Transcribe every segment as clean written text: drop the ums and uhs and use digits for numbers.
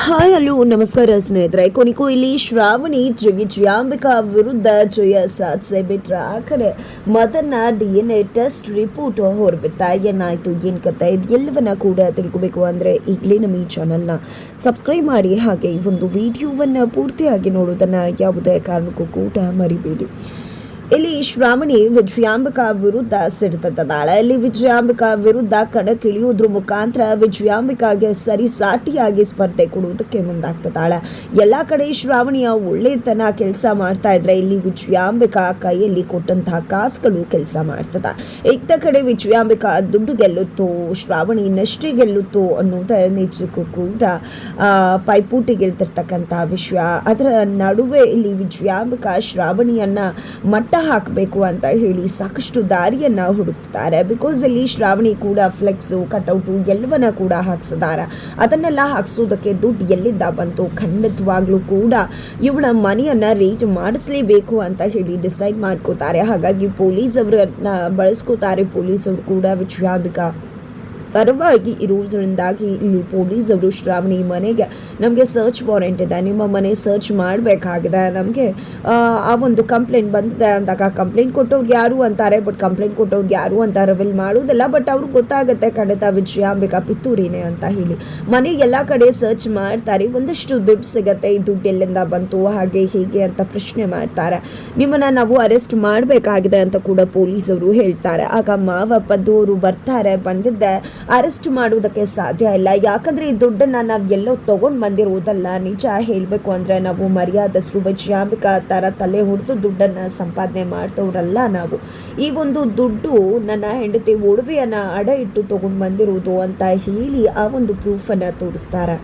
Hi hello ನಮಸ್ಕಾರ ಸ್ನೇಹಿತರೆ. ಕೊನೆಗೂ ಇಲ್ಲಿ ಶ್ರಾವಣಿ ವಿಜಯಾಂಬಿಕಾ ವಿರುದ್ಧ ಜಯ ಸಾಧಿಸಿ ಬಿಟ್ರೆ ಆ ಕಡೆ ಮದನ್ನ DNA ಟೆಸ್ಟ್ ರಿಪೋರ್ಟ್ ಹೊರಬಿತ್ತ. ಏನಾಯ್ತು, ಏನ್ ಕತೆ, ಇದು ಎಲ್ಲವನ್ನ ಕೂಡ ತಿಳ್ಕೋಬೇಕು ಅಂದ್ರೆ ಈಗಲೇ ನಮ್ಮ ಈ ಚಾನಲ್ನ ಸಬ್ಸ್ಕ್ರೈಬ್ ಮಾಡಿ, ಹಾಗೆ ಈ ಒಂದು ವಿಡಿಯೋವನ್ನ ಪೂರ್ತಿಯಾಗಿ ನೋಡೋದನ್ನ ಯಾವುದೇ ಕಾರಣಕ್ಕೂ ಕೂಡ ಮರಿಬೇಡಿ. ಇಲ್ಲಿ ಶ್ರಾವಣಿ ವಿಜಯಾಂಬಿಕಾ ವಿರುದ್ಧ ಸಿಡಿತದ್ದಾಳೆ. ಇಲ್ಲಿ ವಿಜಯಾಂಬಿಕಾ ವಿರುದ್ಧ ಕಣಕ್ಕಿಳಿಯೋದ್ರ ಮುಖಾಂತರ ವಿಜಯಾಂಬಿಕಾಗೆ ಸರಿಸಾಟಿಯಾಗಿ ಸ್ಪರ್ಧೆ ಕೊಡುವುದಕ್ಕೆ ಮುಂದಾಗ್ತದಾಳೆ. ಎಲ್ಲಾ ಕಡೆ ಶ್ರಾವಣಿಯ ಒಳ್ಳೆತನ ಕೆಲಸ ಮಾಡ್ತಾ ಇದ್ರೆ ಇಲ್ಲಿ ವಿಜಯಾಂಬಿಕಾ ಕೈಯಲ್ಲಿ ಕೊಟ್ಟಂತಹ ಕಾಸುಗಳು ಕೆಲಸ ಮಾಡ್ತದ. ಇತ್ತ ಕಡೆ ವಿಜಯಾಂಬಿಕಾ ದುಡ್ಡು ಗೆಲ್ಲುತ್ತೋ ಶ್ರಾವಣಿ ನಷ್ಟೇ ಗೆಲ್ಲುತ್ತೋ ಅನ್ನೋದು ನಿಜಕ್ಕೂ ಕೂಡ ಪೈಪೋಟಿ ಗೆಲ್ತಿರ್ತಕ್ಕಂಥ ವಿಷಯ. ಅದರ ನಡುವೆ ಇಲ್ಲಿ ವಿಜಯಾಂಬಿಕಾ ಶ್ರಾವಣಿಯನ್ನ ಮಟ್ಟ ಹಾಕಬೇಕು ಅಂತ ಹೇಳಿ ಸಾಕಷ್ಟು ದಾರಿಯನ್ನ ಹುಡುಕ್ತಾರೆ. ಬಿಕಾಸ್ ಇಲ್ಲಿ ಶ್ರಾವಣಿ ಕೂಡ ಫ್ಲೆಕ್ಸು ಕಟೌಟು ಎಲ್ಲವನ್ನ ಕೂಡ ಹಾಕ್ಸಿದಾರ. ಅದನ್ನೆಲ್ಲ ಹಾಕ್ಸೋದಕ್ಕೆ ದುಡ್ಡು ಎಲ್ಲಿಂದ ಬಂತು? ಖಂಡಿತವಾಗ್ಲೂ ಕೂಡ ಇವಳ ಮನೆಯನ್ನ ರೇಟ್ ಮಾಡಿಸ್ಲೇಬೇಕು ಅಂತ ಹೇಳಿ ಡಿಸೈಡ್ ಮಾಡ್ಕೋತಾರೆ. ಹಾಗಾಗಿ ಪೊಲೀಸ್ ಅವರನ್ನ ಬಳಸ್ಕೋತಾರೆ. ಪೊಲೀಸ್ ಅವರು ಕೂಡ ವಿಜಯಾಂಬಿಕಾ ಪರವಾಗಿ ಇರುವುದರಿಂದಾಗಿ ಇಲ್ಲಿ ಪೊಲೀಸ್ ಅವರು ಶ್ರಾವಣಿ ಮನೆಗೆ ನಮಗೆ ಸರ್ಚ್ ವಾರೆಂಟ್ ಇದೆ, ನಿಮ್ಮ ಮನೆ ಸರ್ಚ್ ಮಾಡಬೇಕಾಗಿದೆ, ನಮಗೆ ಆ ಒಂದು ಕಂಪ್ಲೇಂಟ್ ಬಂದಿದೆ ಅಂದಾಗ ಕಂಪ್ಲೇಂಟ್ ಕೊಟ್ಟವ್ರು ಯಾರು ಅಂತಾರೆ. ಬಟ್ ಕಂಪ್ಲೇಂಟ್ ಕೊಟ್ಟವ್ರು ಯಾರು ಅಂತ ರಿವೀಲ್ ಮಾಡೋದಿಲ್ಲ. ಬಟ್ ಅವ್ರಿಗೆ ಗೊತ್ತಾಗುತ್ತೆ ಖಂಡಿತ ವಿಜಯಾಂಬಿಕಾ ಪಿತ್ತೂರಿನೇ ಅಂತ ಹೇಳಿ. ಮನೆ ಎಲ್ಲ ಕಡೆ ಸರ್ಚ್ ಮಾಡ್ತಾರೆ. ಒಂದಷ್ಟು ದುಡ್ಡು ಸಿಗತ್ತೆ. ಈ ದುಡ್ಡು ಎಲ್ಲಿಂದ ಬಂತು ಹಾಗೆ ಹೀಗೆ ಅಂತ ಪ್ರಶ್ನೆ ಮಾಡ್ತಾರೆ. ನಿಮ್ಮನ್ನ ನಾವು ಅರೆಸ್ಟ್ ಮಾಡಬೇಕಾಗಿದೆ ಅಂತ ಕೂಡ ಪೊಲೀಸ್ ಅವರು ಹೇಳ್ತಾರೆ. ಆಗ ಮಾವ ಪದ್ದೂರು ಬರ್ತಾರೆ. ಬಂದಿದ್ದೆ ಅರೆಸ್ಟ್ ಮಾಡುವುದಕ್ಕೆ ಸಾಧ್ಯ ಇಲ್ಲ, ಯಾಕಂದ್ರೆ ಈ ದುಡ್ಡನ್ನ ನಾವು ಎಲ್ಲೋ ತಗೊಂಡು ಬಂದಿರುವುದಲ್ಲ. ನಿಜ ಹೇಳಬೇಕು ಅಂದ್ರೆ ನಾವು ಮರ್ಯಾದಸ್ರು ವಿಜಯಾಂಬಿಕಾ ತರ ತಲೆ ಹೊಡೆದು ದುಡ್ಡನ್ನ ಸಂಪಾದನೆ ಮಾಡ್ತವ್ರಲ್ಲ ನಾವು. ಈ ಒಂದು ದುಡ್ಡು ನನ್ನ ಹೆಂಡತಿ ಒಡವೆಯನ್ನ ಅಡ ಇಟ್ಟು ತಗೊಂಡು ಬಂದಿರುವುದು ಅಂತ ಹೇಳಿ ಆ ಒಂದು ಪ್ರೂಫನ್ನ ತೋರಿಸ್ತಾರೆ.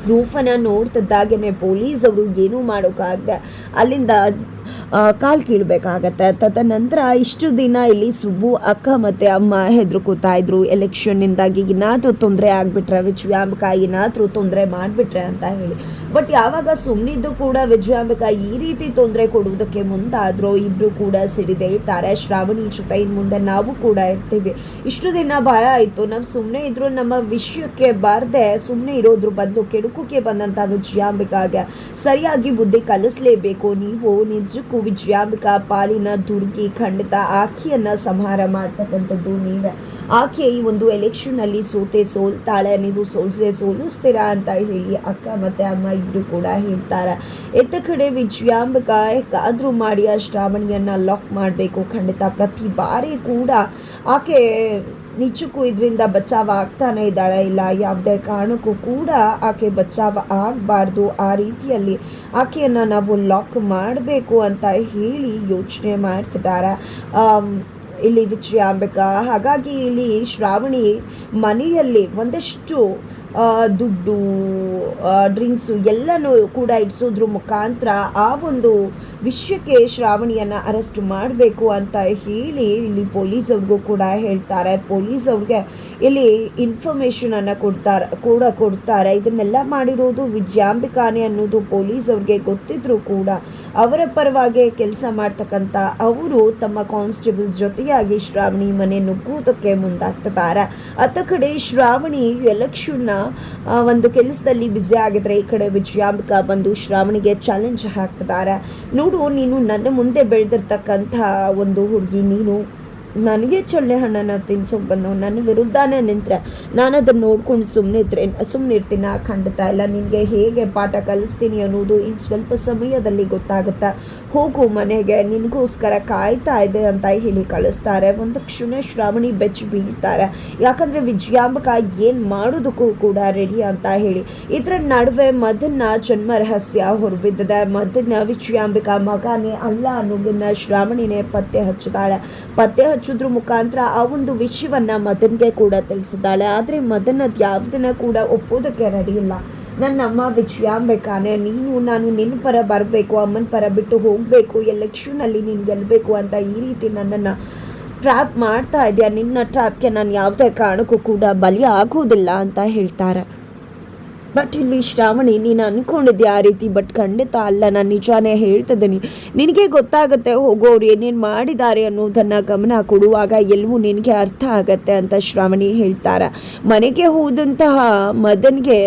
ಪ್ರೂಫನ್ನ ನೋಡ್ತಿದ್ದಾಗೇನೆ ಪೊಲೀಸ್ ಅವರು ಏನೂ ಮಾಡೋಕ್ಕಾಗದೆ ಅಲ್ಲಿಂದ ಕಾಲು ಕೀಳ್ಬೇಕಾಗತ್ತೆ. ತದನಂತರ ಇಷ್ಟು ದಿನ ಇಲ್ಲಿ ಸುಬ್ಬು ಅಕ್ಕ ಮತ್ತೆ ಅಮ್ಮ ಹೆದರ್ಕೋತಾ ಇದ್ರು, ಎಲೆಕ್ಷನ್ನಿಂದಾಗಿ ಏನಾದರೂ ತೊಂದರೆ ಆಗ್ಬಿಟ್ರೆ ವಿಜಯಾಂಬಿಕಾ ಏನಾದರೂ ತೊಂದರೆ ಮಾಡಿಬಿಟ್ರೆ ಅಂತ ಹೇಳಿ. ಬಟ್ ಯಾವಾಗ ಸುಮ್ಮನಿದ್ದು ಕೂಡ ವಿಜಯಾಂಬಿಕಾ ಈ ರೀತಿ ತೊಂದರೆ ಕೊಡುವುದಕ್ಕೆ ಮುಂದಾದರೂ ಇಬ್ರು ಕೂಡ ಸಿಡಿದೇಳ್ತಾರೆ. ಶ್ರಾವಣಿ ಜೊತೆ ಇನ್ನು ಮುಂದೆ ನಾವು ಕೂಡ ಇರ್ತೀವಿ. ಇಷ್ಟು ದಿನ ಭಯ ಆಯಿತು, ನಾವು ಸುಮ್ಮನೆ ಇದ್ರು ನಮ್ಮ ವಿಷಯಕ್ಕೆ ಬಾರದೆ ಸುಮ್ಮನೆ ಇರೋದ್ರ ಬದಲು ಕೆಡುಕಕ್ಕೆ ಬಂದಂಥ ವಿಜಯಾಂಬಿಕಾಗೆ ಸರಿಯಾಗಿ ಬುದ್ಧಿ ಕಲಿಸ್ಲೇಬೇಕು. ನೀವು ನಿಜಕ್ಕೂ ವಿಜಯಾಂಬಿಕಾ ಪಾಲಿನ ದುರ್ಗಿ, ಖಂಡಿತ ಆಕೆಯನ್ನ ಸಂಹಾರ ಮಾಡ್ತಕ್ಕಂಥದ್ದು ನೀವೇ. ಆಕೆ ಈ ಒಂದು ಎಲೆಕ್ಷನ್ ಅಲ್ಲಿ ಸೋಲ್ತಾಳೆ, ನೀವು ಸೋಲಿಸ್ತೀರಾ ಅಂತ ಹೇಳಿ ಅಕ್ಕ ಮತ್ತೆ ಅಮ್ಮ ಇಬ್ರು ಕೂಡ ಹೇಳ್ತಾರೆ. ಎತ್ತ ಕಡೆ ವಿಜಯಾಂಬಿಕಾ ಹೇಗಾದ್ರೂ ಮಾಡಿ ಆ ಶ್ರಾವಣಿಯನ್ನ ಲಾಕ್ ಮಾಡಬೇಕು. ಖಂಡಿತ ಪ್ರತಿ ಬಾರಿ ಕೂಡ ಆಕೆ ನಿಜಕ್ಕೂ ಇದರಿಂದ ಬಚಾವ ಆಗ್ತಾನೆ ಇದ್ದಾಳೆ. ಇಲ್ಲ, ಯಾವುದೇ ಕಾರಣಕ್ಕೂ ಕೂಡ ಆಕೆ ಬಚಾವ ಆಗಬಾರ್ದು. ಆ ರೀತಿಯಲ್ಲಿ ಆಕೆಯನ್ನು ನಾವು ಲಾಕ್ ಮಾಡಬೇಕು ಅಂತ ಹೇಳಿ ಯೋಚನೆ ಮಾಡ್ತಿದ್ದಾರೆ ಇಲ್ಲಿ ವಿಜಯಾಂಬಿಕಾ. ಹಾಗಾಗಿ ಇಲ್ಲಿ ಶ್ರಾವಣಿ ಮನೆಯಲ್ಲಿ ಒಂದಷ್ಟು ದುಡ್ಡು, ಡ್ರಿಂಕ್ಸು ಎಲ್ಲನೂ ಕೂಡ ಇಡಿಸೋದ್ರ ಮುಖಾಂತರ ಆ ಒಂದು ವಿಷಯಕ್ಕೆ ಶ್ರಾವಣಿಯನ್ನು ಅರೆಸ್ಟ್ ಮಾಡಬೇಕು ಅಂತ ಹೇಳಿ ಇಲ್ಲಿ ಪೊಲೀಸ್ ಅವ್ರಿಗೂ ಕೂಡ ಹೇಳ್ತಾರೆ. ಪೊಲೀಸ್ ಅವ್ರಿಗೆ ಇಲ್ಲಿ ಇನ್ಫಾರ್ಮೇಷನನ್ನು ಕೊಡ್ತಾರೆ. ಇದನ್ನೆಲ್ಲ ಮಾಡಿರೋದು ವಿಜಯಾಂಬಿಕಾನೇ ಅನ್ನೋದು ಪೊಲೀಸ್ ಅವ್ರಿಗೆ ಗೊತ್ತಿದ್ರು ಕೂಡ ಅವರ ಪರವಾಗಿ ಕೆಲಸ ಮಾಡ್ತಕ್ಕಂಥ ಅವರು ತಮ್ಮ ಕಾನ್ಸ್ಟೇಬಲ್ಸ್ ಜೊತೆಯಾಗಿ ಶ್ರಾವಣಿ ಮನೆ ನುಗ್ಗುವುದಕ್ಕೆ ಮುಂದಾಗ್ತಿದ್ದಾರೆ. ಅತ್ತ ಕಡೆ ಶ್ರಾವಣಿ ಎಲೆಕ್ಷನ್ನ ಒಂದು ಕೆಲಸದಲ್ಲಿ ಬ್ಯುಸಿ ಆಗಿದ್ರೆ ಈ ಕಡೆ ವಿಜಯಾಂಬಿಕಾ ಬಂದು ಶ್ರಾವಣಿಗೆ ಚಾಲೆಂಜ್ ಹಾಕ್ತಿದ್ದಾರೆ. ನೋಡು, ನೀನು ನನ್ನ ಮುಂದೆ ಬೆಳೆದಿರ್ತಕ್ಕಂಥ ಒಂದು ಹುಡುಗಿ, ನೀನು ನನಗೆ ಚಳ್ಳೆ ಹಣ್ಣನ್ನು ತಿನ್ಸೋಕೆ ಬಂದು ನನ್ನ ವಿರುದ್ಧನೇ ನಿಂತರೆ ನಾನು ಅದನ್ನು ನೋಡ್ಕೊಂಡು ಸುಮ್ಮನೆ ಇರ್ತೀನಿ? ಖಂಡಿತ ಇಲ್ಲ. ನಿನಗೆ ಹೇಗೆ ಪಾಠ ಕಲಿಸ್ತೀನಿ ಅನ್ನೋದು ಇನ್ನು ಸ್ವಲ್ಪ ಸಮಯದಲ್ಲಿ ಗೊತ್ತಾಗುತ್ತಾ. ಹೋಗು ಮನೆಗೆ, ನಿನಗೋಸ್ಕರ ಕಾಯ್ತಾ ಇದೆ ಅಂತ ಹೇಳಿ ಕಳಿಸ್ತಾರೆ. ಒಂದು ಕ್ಷಣ ಶ್ರಾವಣಿ ಬೆಚ್ಚಿ ಬೀಳ್ತಾರೆ. ಯಾಕಂದರೆ ವಿಜಯಾಂಬಿಕಾ ಏನು ಮಾಡೋದಕ್ಕೂ ಕೂಡ ರೆಡಿ ಅಂತ ಹೇಳಿ. ಇದರ ನಡುವೆ ಮದನ್ನ ಜನ್ಮ ರಹಸ್ಯ ಹೊರಬಿದ್ದಿದೆ. ಮದನ್ನ ವಿಜಯಾಂಬಿಕಾ ಮಗನೇ ಅಲ್ಲ ಅನ್ನೋದನ್ನ ಶ್ರಾವಣಿನೇ ಪತ್ತೆ ಹಚ್ಚೋದ್ರ ಮುಖಾಂತರ ಆ ಒಂದು ವಿಷಯವನ್ನ ಮದನ್ಗೆ ಕೂಡ ತಿಳಿಸಿದ್ದಾಳೆ. ಆದರೆ ಮದನ್ ಅದು ಯಾವುದನ್ನ ಕೂಡ ಒಪ್ಪೋದಕ್ಕೆ ರೆಡಿ ಇಲ್ಲ. ನನ್ನ ಅಮ್ಮ ವಿಜಯಾಂಬಿಕಾನೆ, ನಾನು ನಿನ್ನ ಪರ ಬರಬೇಕು, ಅಮ್ಮನ ಪರ ಬಿಟ್ಟು ಹೋಗಬೇಕು, ಎಲೆಕ್ಷನಲ್ಲಿ ನೀನು ಗೆಲ್ಲಬೇಕು ಅಂತ ಈ ರೀತಿ ನನ್ನನ್ನು ಟ್ರ್ಯಾಪ್ ಮಾಡ್ತಾ ಇದೆಯಾ. ನಿನ್ನ ಟ್ರ್ಯಾಪ್ಗೆ ನಾನು ಯಾವುದೇ ಕಾರಣಕ್ಕೂ ಕೂಡ ಬಲಿ ಆಗೋದಿಲ್ಲ ಅಂತ ಹೇಳ್ತಾರೆ. ಬಟ್ ಇಲ್ಲಿ ಶ್ರಾವಣಿ ನೀನು ಅಂದ್ಕೊಂಡಿದ್ದೆ ಆ ರೀತಿ, ಬಟ್ ಖಂಡಿತ ಅಲ್ಲ, ನಾನು ನಿಜಾನೇ ಹೇಳ್ತಿದ್ದೀನಿ. ನಿನಗೆ ಗೊತ್ತಾಗುತ್ತೆ ಹೋಗೋರು ಏನೇನು ಮಾಡಿದ್ದಾರೆ ಅನ್ನೋದನ್ನು ಗಮನ ಕೊಡುವಾಗ ಎಲ್ಲವೂ ನಿನಗೆ ಅರ್ಥ ಆಗತ್ತೆ ಅಂತ ಶ್ರಾವಣಿ ಹೇಳ್ತಾರೆ. ಮನೆಗೆ ಹೋದಂತಹ ಮದನ್ಗೆ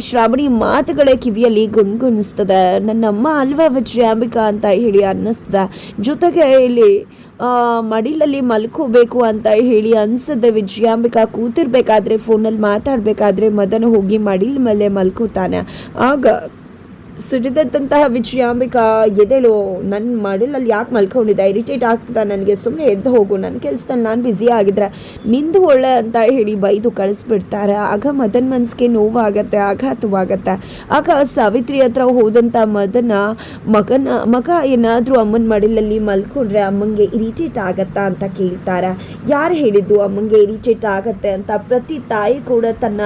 ಶ್ರಾವಣಿ ಮಾತುಗಳೇ ಕಿವಿಯಲ್ಲಿ ಗುನ್ಗುನಿಸ್ತದೆ. ನನ್ನಮ್ಮ ಅಲ್ವಾ ವಿಜಯಾಂಬಿಕಾ ಅಂತ ಹೇಳಿ ಅನ್ನಿಸ್ತದೆ. ಜೊತೆಗೆ ಇಲ್ಲಿ ಮಡಿಲಲ್ಲಿ ಮಲ್ಕೋಬೇಕು ಅಂತ ಹೇಳಿ ಅನ್ಸದೆ. ವಿಜಯಾಂಬಿಕಾ ಕೂತಿರ್ಬೇಕಾದ್ರೆ ಫೋನಲ್ಲಿ ಮಾತಾಡಬೇಕಾದ್ರೆ ಮದನ ಹೋಗಿ ಮಡಿಲ ಮೇಲೆ ಮಲ್ಕೋತಾನೆ. ಆಗ ಸಿಡಿದಂತಹ ವಿಜಯಾಂಬಿಕಾ, ಎದೆಳು, ನನ್ನ ಮಡಿಲಲ್ಲಿ ಯಾಕೆ ಮಲ್ಕೊಂಡಿದ್ದೆ, ಇರಿಟೇಟ್ ಆಗ್ತದ ನನಗೆ, ಸುಮ್ಮನೆ ಎದ್ದು ಹೋಗು, ನನ್ನ ಕೆಲಸದಲ್ಲಿ ನಾನು ಬ್ಯುಸಿ ಆಗಿದ್ರೆ ನಿಂದು ಒಳ್ಳೆ ಅಂತ ಹೇಳಿ ಬೈದು ಕಳಿಸ್ಬಿಡ್ತಾರೆ. ಆಗ ಮದನ್ ಮನಸ್ಸಿಗೆ ನೋವಾಗತ್ತೆ, ಆಘಾತವಾಗತ್ತೆ. ಆಗ ಸಾವಿತ್ರಿ ಹತ್ರ ಹೋದಂಥ ಮದನ ಮಗ ಏನಾದರೂ ಅಮ್ಮನ ಮಡಿಲಲ್ಲಿ ಮಲ್ಕೊಂಡ್ರೆ ಅಮ್ಮಂಗೆ ಇರಿಟೇಟ್ ಆಗತ್ತಾ ಅಂತ ಕೇಳ್ತಾರೆ. ಯಾರು ಹೇಳಿದ್ದು ಅಮ್ಮಂಗೆ ಇರಿಟೇಟ್ ಆಗತ್ತೆ ಅಂತ? ಪ್ರತಿ ತಾಯಿ ಕೂಡ ತನ್ನ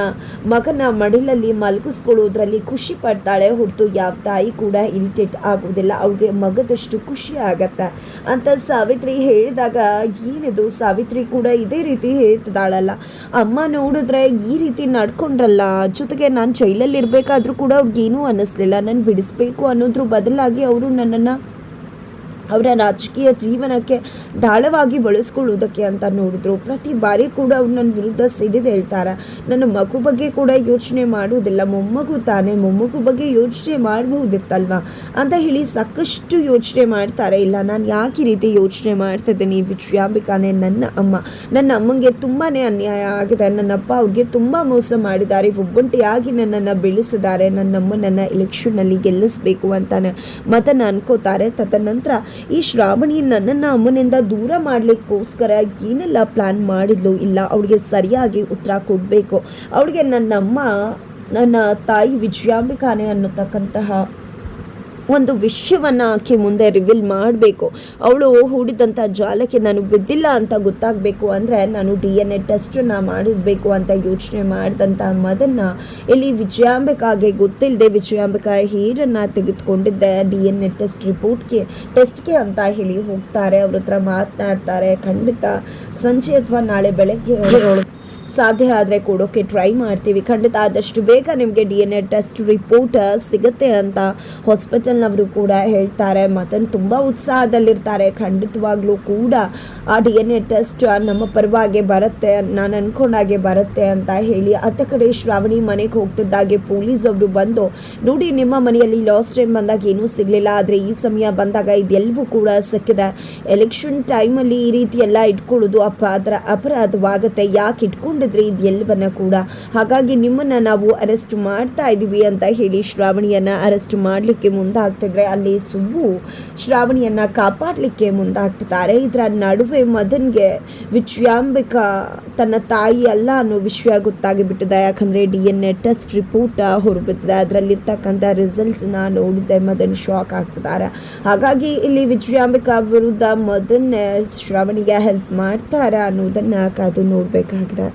ಮಗನ ಮಡಿಲಲ್ಲಿ ಮಲಗಿಸ್ಕೊಳ್ಳೋದ್ರಲ್ಲಿ ಖುಷಿ ಪಡ್ತಾಳೆ ಹೊರತು ಯಾವ ತಾಯಿ ಕೂಡ ಇರಿಟೇಟ್ ಆಗೋದಿಲ್ಲ. ಅವ್ಳಿಗೆ ಮಗದಷ್ಟು ಖುಷಿ ಆಗತ್ತೆ ಅಂತ ಸಾವಿತ್ರಿ ಹೇಳಿದಾಗ, ಏನಿದು ಸಾವಿತ್ರಿ ಕೂಡ ಇದೇ ರೀತಿ ಹೇಳ್ತಿದ್ದಾಳಲ್ಲ, ಅಮ್ಮ ನೋಡಿದ್ರೆ ಈ ರೀತಿ ನಡ್ಕೊಂಡ್ರಲ್ಲ, ಜೊತೆಗೆ ನಾನು ಜೈಲಲ್ಲಿ ಇರಬೇಕಾದ್ರೂ ಕೂಡ ಅವ್ರಿಗೇನೂ ಅನ್ನಿಸ್ಲಿಲ್ಲ, ನಾನು ಬಿಡಿಸ್ಬೇಕು ಅನ್ನೋದ್ರ ಬದಲಾಗಿ ಅವರು ನನ್ನನ್ನು ಅವರ ರಾಜಕೀಯ ಜೀವನಕ್ಕೆ ದಾಳವಾಗಿ ಬಳಸ್ಕೊಳ್ಳೋದಕ್ಕೆ ಅಂತ ನೋಡಿದ್ರು. ಪ್ರತಿ ಬಾರಿ ಕೂಡ ಅವ್ರು ನನ್ನ ವಿರುದ್ಧ ಸಿಡಿದು ಹೇಳ್ತಾರೆ. ನನ್ನ ಮಗು ಬಗ್ಗೆ ಕೂಡ ಯೋಚನೆ ಮಾಡುವುದಿಲ್ಲ, ಮೊಮ್ಮಗು ತಾನೇ, ಮೊಮ್ಮಗು ಬಗ್ಗೆ ಯೋಚನೆ ಮಾಡಬಹುದಿತ್ತಲ್ವ ಅಂತ ಹೇಳಿ ಸಾಕಷ್ಟು ಯೋಚನೆ ಮಾಡ್ತಾರೆ. ಇಲ್ಲ, ನಾನು ಯಾಕೆ ಈ ರೀತಿ ಯೋಚನೆ ಮಾಡ್ತಿದ್ದೀನಿ, ವಿಜಯಾಂಬಿಕಾನೇ ನನ್ನ ಅಮ್ಮ, ನನ್ನ ಅಮ್ಮಂಗೆ ತುಂಬಾ ಅನ್ಯಾಯ ಆಗಿದೆ, ನನ್ನಪ್ಪ ಅವ್ರಿಗೆ ತುಂಬ ಮೋಸ ಮಾಡಿದ್ದಾರೆ, ಒಬ್ಬಂಟಿಯಾಗಿ ನನ್ನನ್ನು ಬೆಳೆಸಿದ್ದಾರೆ, ನನ್ನಮ್ಮನನ್ನು ಎಲೆಕ್ಷನ್ನಲ್ಲಿ ಗೆಲ್ಲಿಸಬೇಕು ಅಂತಾನೆ ಮತನ ಅನ್ಕೋತಾರೆ. ತದನಂತರ ಈ ಶ್ರಾವಣಿ ನನ್ನನ್ನು ಅಮ್ಮನಿಂದ ದೂರ ಮಾಡಲಿಕ್ಕೋಸ್ಕರ ಏನೆಲ್ಲ ಪ್ಲ್ಯಾನ್ ಮಾಡಿದ್ಲು, ಇಲ್ಲ ಅವಳಿಗೆ ಸರಿಯಾಗಿ ಉತ್ತರ ಕೊಡಬೇಕು, ಅವಳಿಗೆ ನನ್ನಮ್ಮ ನನ್ನ ತಾಯಿ ವಿಜಯಾಂಬಿಕಾನೇ ಅನ್ನತಕ್ಕಂತಹ ಒಂದು ವಿಷಯವನ್ನು ಆಕೆ ಮುಂದೆ ರಿವೀಲ್ ಮಾಡಬೇಕು. ಅವಳು ಹೂಡಿದಂಥ ಜಾಲಕ್ಕೆ ನಾನು ಬಿದ್ದಿಲ್ಲ ಅಂತ ಗೊತ್ತಾಗಬೇಕು ಅಂದರೆ ನಾನು DNA ಟೆಸ್ಟನ್ನು ಮಾಡಿಸ್ಬೇಕು ಅಂತ ಯೋಚನೆ ಮಾಡಿದಂಥ ಮದನ್ನ ಇಲ್ಲಿ ವಿಜಯಾಂಬಿಕಾಗೆ ಗೊತ್ತಿಲ್ಲದೆ ವಿಜಯಾಂಬಿಕಾ ಹೇರನ್ನು ತೆಗೆದುಕೊಂಡಿದ್ದೆ DNA ಟೆಸ್ಟ್ಗೆ ಅಂತ ಹೇಳಿ ಹೋಗ್ತಾರೆ. ಅವ್ರ ಹತ್ರ ಮಾತನಾಡ್ತಾರೆ. ಖಂಡಿತ ಸಂಜೆ ಅಥವಾ ನಾಳೆ ಬೆಳಗ್ಗೆ ಸಾಧ್ಯ ಆದರೆ ಕೊಡೋಕ್ಕೆ ಟ್ರೈ ಮಾಡ್ತೀವಿ, ಖಂಡಿತ ಆದಷ್ಟು ಬೇಗ ನಿಮಗೆ DNA ಟೆಸ್ಟ್ ರಿಪೋರ್ಟ್ ಸಿಗುತ್ತೆ ಅಂತ ಹಾಸ್ಪಿಟಲ್ನವರು ಕೂಡ ಹೇಳ್ತಾರೆ. ಮತ್ತೊಂದು ತುಂಬ ಉತ್ಸಾಹದಲ್ಲಿರ್ತಾರೆ. ಖಂಡಿತವಾಗ್ಲೂ ಕೂಡ ಆ DNA ಟೆಸ್ಟ್ ನಮ್ಮ ಪರವಾಗಿ ಬರುತ್ತೆ, ನಾನು ಅಂದ್ಕೊಂಡಾಗೆ ಬರುತ್ತೆ ಅಂತ ಹೇಳಿ ಅತ್ತ ಕಡೆ ಶ್ರಾವಣಿ ಮನೆಗೆ ಹೋಗ್ತಿದ್ದಾಗೆ ಪೊಲೀಸ್ ಅವರು ಬಂದು, ನೋಡಿ ನಿಮ್ಮ ಮನೆಯಲ್ಲಿ ಲಾಸ್ಟ್ ಟೈಮ್ ಬಂದಾಗ ಏನೂ ಸಿಗಲಿಲ್ಲ, ಆದರೆ ಈ ಸಮಯ ಬಂದಾಗ ಇದೆಲ್ಲವೂ ಕೂಡ ಸಿಕ್ಕಿದೆ, ಎಲೆಕ್ಷನ್ ಟೈಮಲ್ಲಿ ಈ ರೀತಿ ಎಲ್ಲ ಇಟ್ಕೊಳ್ಳೋದು ಅಪರಾಧವಾಗುತ್ತೆ, ಯಾಕೆ ಇಟ್ಕೊಂಡಿದ್ರಿ ಇದೆಲ್ಲವನ್ನ ಕೂಡ, ಹಾಗಾಗಿ ನಿಮ್ಮನ್ನು ನಾವು ಅರೆಸ್ಟ್ ಮಾಡ್ತಾ ಇದ್ದೀವಿ ಅಂತ ಹೇಳಿ ಶ್ರಾವಣಿಯನ್ನು ಅರೆಸ್ಟ್ ಮಾಡಲಿಕ್ಕೆ ಮುಂದಾಗ್ತಿದ್ರೆ ಅಲ್ಲಿ ಸುಬ್ಬು ಶ್ರಾವಣಿಯನ್ನು ಕಾಪಾಡಲಿಕ್ಕೆ ಮುಂದಾಗ್ತಿದ್ದಾರೆ. ಇದರ ನಡುವೆ ಮದನ್ಗೆ ವಿಜಯಾಂಬಿಕಾ ತನ್ನ ತಾಯಿ ಅಲ್ಲ ಅನ್ನೋ ವಿಷಯ ಗೊತ್ತಾಗಿ ಬಿಟ್ಟಿದೆ. ಯಾಕಂದರೆ DNA ಟೆಸ್ಟ್ ರಿಪೋರ್ಟ್ ಹೊರಬಿಟ್ಟಿದೆ, ಅದರಲ್ಲಿರ್ತಕ್ಕಂಥ ರಿಸಲ್ಟ್ಸ್ನ ನೋಡಿದ್ದೆ ಮದನ್ ಶಾಕ್ ಆಗ್ತಿದ್ದಾರೆ. ಹಾಗಾಗಿ ಇಲ್ಲಿ ವಿಜಯಾಂಬಿಕಾ ವಿರುದ್ಧ ಮದನ್ ಶ್ರಾವಣಿಗೆ ಹೆಲ್ಪ್ ಮಾಡ್ತಾರಾ ಅನ್ನೋದನ್ನು ಕಾದು ನೋಡಬೇಕಾಗಿದೆ.